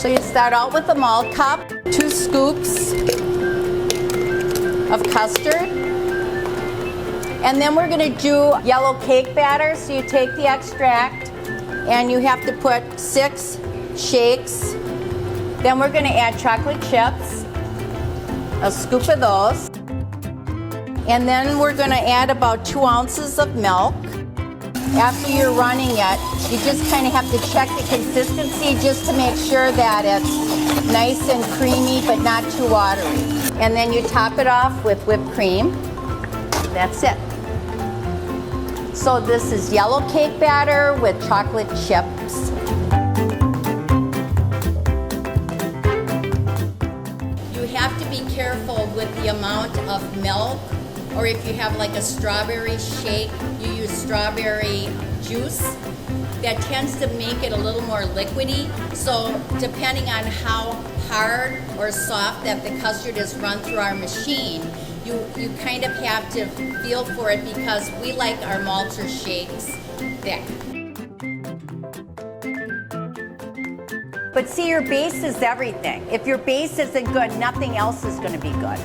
So you start out with a malt cup, 2 scoops of custard. And then we're gonna do yellow cake batter. So you take the extract and you have to put 6 shakes. Then we're gonna add chocolate chips, a scoop of those. And then we're gonna add about 2 ounces of milk. After you're running it, you just kind of have to check the consistency just to make sure that it's nice and creamy but not too watery. And then you top it off with whipped cream. That's it. So this is yellow cake batter with chocolate chips. You have to be careful with the amount of milk, or if you have like a strawberry shake, you use strawberry juice. That tends to make it a little more liquidy. So depending on how hard or soft that the custard is run through our machine, you kind of have to feel for it because we like our malter shakes thick. But see, your base is everything. If your base isn't good, nothing else is going to be good.